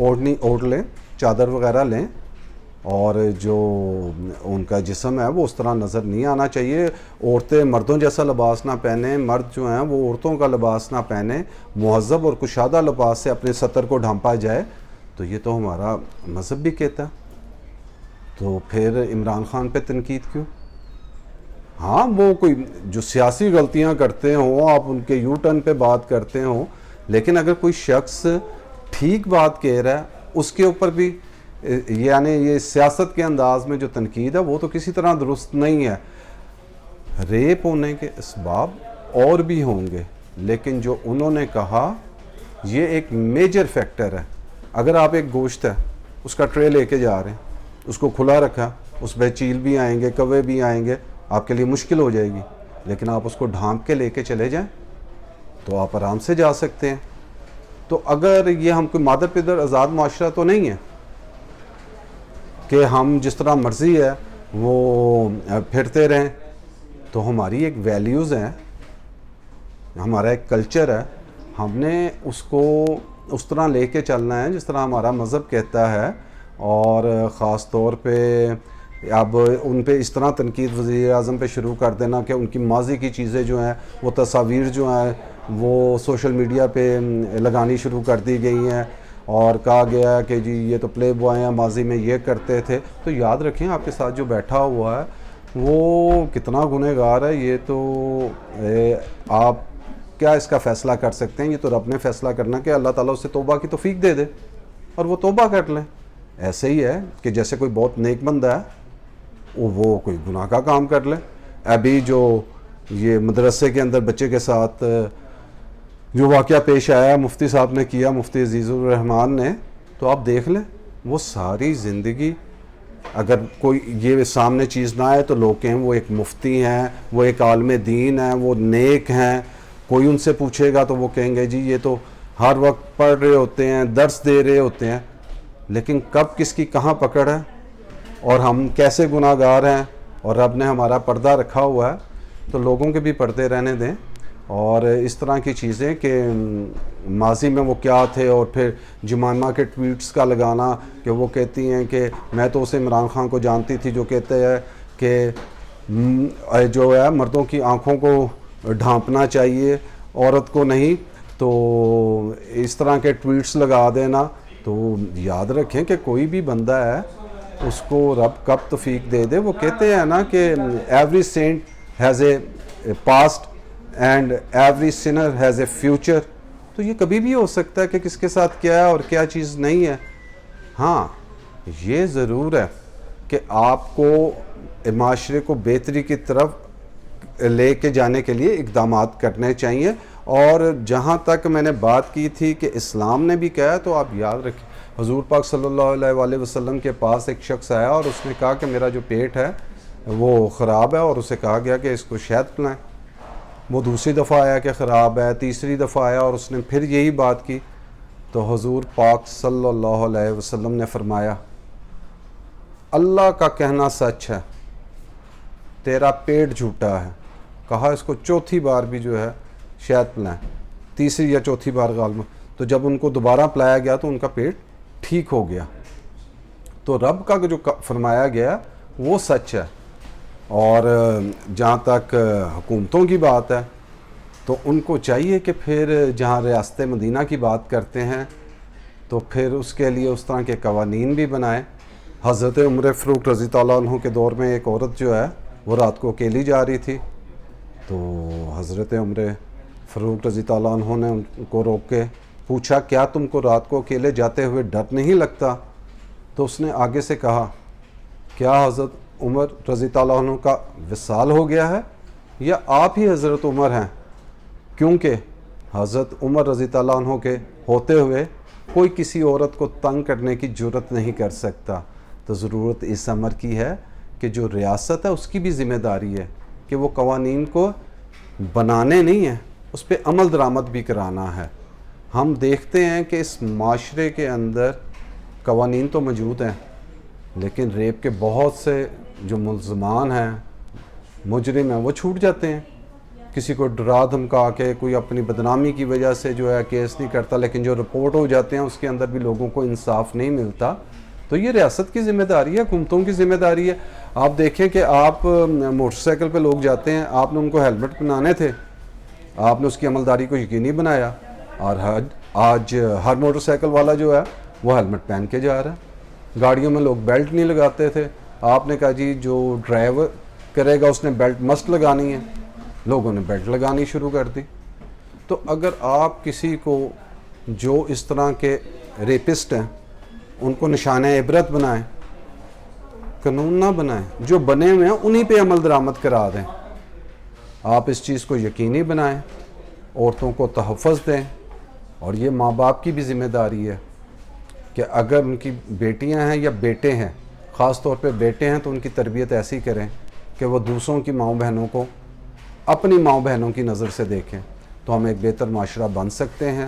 اوڑھنی اوڑھ لیں, چادر وغیرہ لیں, اور جو ان کا جسم ہے وہ اس طرح نظر نہیں آنا چاہیے. عورتیں مردوں جیسا لباس نہ پہنیں, مرد جو ہیں وہ عورتوں کا لباس نہ پہنیں, مہذب اور کشادہ لباس سے اپنے سطر کو ڈھانپا جائے. تو یہ تو ہمارا مذہب بھی کہتا ہے. تو پھر عمران خان پہ تنقید کیوں؟ ہاں وہ کوئی جو سیاسی غلطیاں کرتے ہوں, آپ ان کے یو ٹرن پہ بات کرتے ہوں, لیکن اگر کوئی شخص ٹھیک بات کہہ رہا ہے اس کے اوپر بھی یعنی یہ سیاست کے انداز میں جو تنقید ہے وہ تو کسی طرح درست نہیں ہے. ریپ ہونے کے اسباب اور بھی ہوں گے, لیکن جو انہوں نے کہا یہ ایک میجر فیکٹر ہے. اگر آپ ایک گوشت ہے اس کا ٹرے لے کے جا رہے ہیں, اس کو کھلا رکھا, اس پہ چیل بھی آئیں گے, کوے بھی آئیں گے, آپ کے لیے مشکل ہو جائے گی. لیکن آپ اس کو ڈھانپ کے لے کے چلے جائیں تو آپ آرام سے جا سکتے ہیں. تو اگر یہ ہم کوئی مادر پدر آزاد معاشرہ تو نہیں ہے کہ ہم جس طرح مرضی ہے وہ پھرتے رہیں. تو ہماری ایک ویلیوز ہیں, ہمارا ایک کلچر ہے, ہم نے اس کو اس طرح لے کے چلنا ہے جس طرح ہمارا مذہب کہتا ہے. اور خاص طور پہ اب ان پہ اس طرح تنقید وزیر اعظم پہ شروع کر دینا کہ ان کی ماضی کی چیزیں جو ہیں وہ تصاویر جو ہیں وہ سوشل میڈیا پہ لگانی شروع کر دی گئی ہیں, اور کہا گیا ہے کہ جی یہ تو پلے بوائے ہیں, ماضی میں یہ کرتے تھے. تو یاد رکھیں آپ کے ساتھ جو بیٹھا ہوا ہے وہ کتنا گنہگار ہے. یہ تو آپ کیا اس کا فیصلہ کر سکتے ہیں؟ یہ تو رب نے فیصلہ کرنا کہ اللہ تعالیٰ اسے توبہ کی توفیق دے دے اور وہ توبہ کر لیں. ایسے ہی ہے کہ جیسے کوئی بہت نیک بندہ ہے وہ کوئی گناہ کا کام کر لے. ابھی جو یہ مدرسے کے اندر بچے کے ساتھ جو واقعہ پیش آیا مفتی صاحب نے کیا, مفتی عزیز الرحمان نے, تو آپ دیکھ لیں وہ ساری زندگی اگر کوئی یہ سامنے چیز نہ آئے تو لوگ کہیں وہ ایک مفتی ہیں, وہ ایک عالم دین ہیں, وہ نیک ہیں. کوئی ان سے پوچھے گا تو وہ کہیں گے جی یہ تو ہر وقت پڑھ رہے ہوتے ہیں, درس دے رہے ہوتے ہیں. لیکن کب کس کی کہاں پکڑ ہے اور ہم کیسے گناہ گار ہیں, اور رب نے ہمارا پردہ رکھا ہوا ہے تو لوگوں کے بھی پردے رہنے دیں. اور اس طرح کی چیزیں کہ ماضی میں وہ کیا تھے, اور پھر جمائمہ کے ٹویٹس کا لگانا کہ وہ کہتی ہیں کہ میں تو اسے عمران خان کو جانتی تھی جو کہتے ہیں کہ جو ہے مردوں کی آنکھوں کو ڈھانپنا چاہیے عورت کو نہیں. تو اس طرح کے ٹویٹس لگا دینا. تو یاد رکھیں کہ کوئی بھی بندہ ہے اس کو رب کب توفیق دے دے. وہ کہتے ہیں نا کہ every saint has a past and every sinner has a future. تو یہ کبھی بھی ہو سکتا ہے کہ کس کے ساتھ کیا ہے اور کیا چیز نہیں ہے. ہاں یہ ضرور ہے کہ آپ کو معاشرے کو بہتری کی طرف لے کے جانے کے لیے اقدامات کرنے چاہیے. اور جہاں تک میں نے بات کی تھی کہ اسلام نے بھی کہا, تو آپ یاد رکھیں حضور پاک صلی اللہ علیہ وآلہ وسلم کے پاس ایک شخص آیا اور اس نے کہا کہ میرا جو پیٹ ہے وہ خراب ہے, اور اسے کہا گیا کہ اس کو شہد پلائیں. وہ دوسری دفعہ آیا کہ خراب ہے, تیسری دفعہ آیا اور اس نے پھر یہی بات کی. تو حضور پاک صلی اللہ علیہ وسلم نے فرمایا اللہ کا کہنا سچ ہے, تیرا پیٹ جھوٹا ہے. کہا اس کو چوتھی بار بھی جو ہے شہد پلائیں, تیسری یا چوتھی بار غالباً. تو جب ان کو دوبارہ پلایا گیا تو ان کا پیٹ ٹھیک ہو گیا. تو رب کا جو فرمایا گیا وہ سچ ہے. اور جہاں تک حکومتوں کی بات ہے تو ان کو چاہیے کہ پھر جہاں ریاست مدینہ کی بات کرتے ہیں تو پھر اس کے لیے اس طرح کے قوانین بھی بنائیں. حضرت عمر فاروق رضی اللہ عنہ کے دور میں ایک عورت جو ہے وہ رات کو اکیلی جا رہی تھی. تو حضرت عمر فاروق رضی اللہ عنہ نے ان کو روک کے پوچھا کیا تم کو رات کو اکیلے جاتے ہوئے ڈر نہیں لگتا؟ تو اس نے آگے سے کہا کیا حضرت عمر رضی اللہ عنہ کا وصال ہو گیا ہے یا آپ ہی حضرت عمر ہیں؟ کیونکہ حضرت عمر رضی اللہ عنہ کے ہوتے ہوئے کوئی کسی عورت کو تنگ کرنے کی جرت نہیں کر سکتا. تو ضرورت اس امر کی ہے کہ جو ریاست ہے اس کی بھی ذمہ داری ہے کہ وہ قوانین کو بنانے نہیں ہیں, اس پہ عمل درآمد بھی کرانا ہے. ہم دیکھتے ہیں کہ اس معاشرے کے اندر قوانین تو موجود ہیں لیکن ریپ کے بہت سے جو ملزمان ہیں, مجرم ہیں, وہ چھوٹ جاتے ہیں. کسی کو ڈرا دھمکا کے کوئی اپنی بدنامی کی وجہ سے جو ہے کیس نہیں کرتا، لیکن جو رپورٹ ہو جاتے ہیں اس کے اندر بھی لوگوں کو انصاف نہیں ملتا. تو یہ ریاست کی ذمہ داری ہے، حکومتوں کی ذمہ داری ہے. آپ دیکھیں کہ آپ موٹر سائیکل پہ لوگ جاتے ہیں، آپ نے ان کو ہیلمٹ بنانے تھے، آپ نے اس کی عملداری کو یقینی بنایا، اور آج ہر موٹر سائیکل والا جو ہے وہ ہیلمٹ پہن کے جا رہا ہے. گاڑیوں میں لوگ بیلٹ نہیں لگاتے تھے، آپ نے کہا جی جو ڈرائیور کرے گا اس نے بیلٹ مسٹ لگانی ہے، لوگوں نے بیلٹ لگانی شروع کر دی. تو اگر آپ کسی کو جو اس طرح کے ریپسٹ ہیں ان کو نشانہ عبرت بنائیں، قانون نہ بنائیں، جو بنے ہوئے ہیں انہی پہ عمل درآمد کرا دیں. آپ اس چیز کو یقینی بنائیں، عورتوں کو تحفظ دیں. اور یہ ماں باپ کی بھی ذمہ داری ہے کہ اگر ان کی بیٹیاں ہیں یا بیٹے ہیں، خاص طور پہ بیٹے ہیں، تو ان کی تربیت ایسی کریں کہ وہ دوسروں کی ماؤں بہنوں کو اپنی ماؤں بہنوں کی نظر سے دیکھیں. تو ہم ایک بہتر معاشرہ بن سکتے ہیں.